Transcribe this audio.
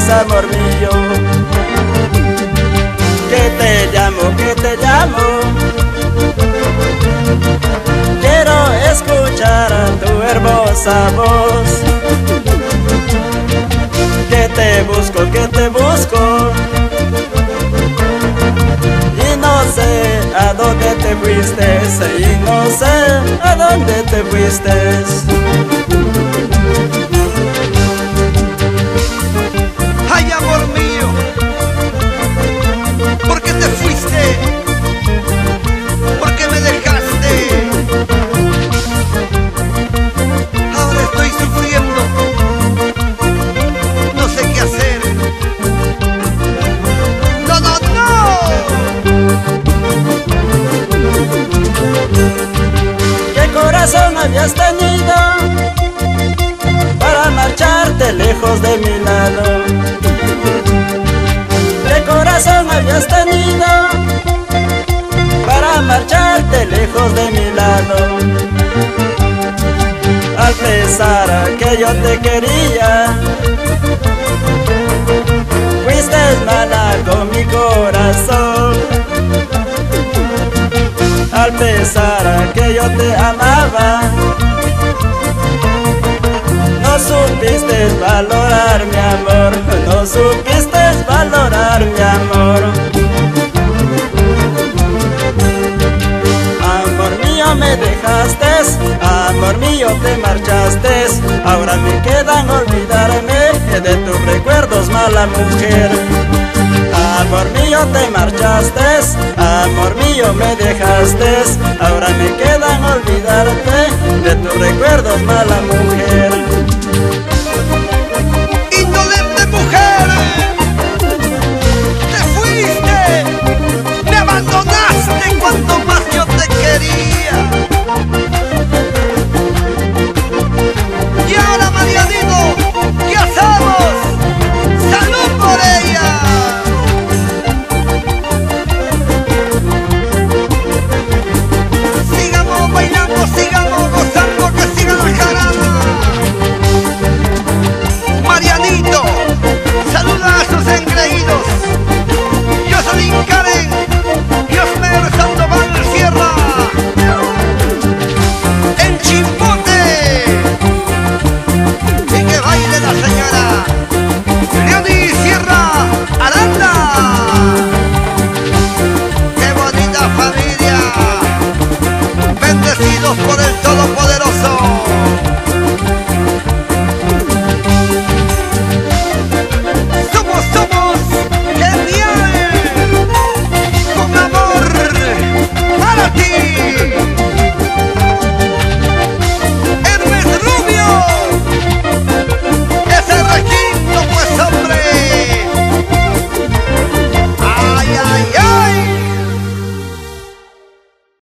dices, amor mío, que te llamo. Quiero escuchar tu hermosa voz. Que te busco. Y no sé a dónde te fuiste, y no sé a dónde te fuiste. Ay, amor mío, ¿por qué te fuiste? ¿Por qué me dejaste? Ahora estoy sufriendo, no sé qué hacer. ¡No, no, no! ¿Qué corazón habías tenido para marcharte lejos de mi lado? ¿Qué corazón habías tenido para marcharte lejos de mi lado? A pesar que yo te quería, fuiste mala con mi corazón. Al pesar que yo te amaba, no supiste valorar mi amor, no supiste valorar mi amor. Amor mío, me dejaste, amor mío, te marchaste. Ahora me quedan olvidarme de tus recuerdos, mala mujer. Amor mío, te marchaste, amor mío, me dejaste. Ahora me quedan olvidarte de tus recuerdos, mala mujer.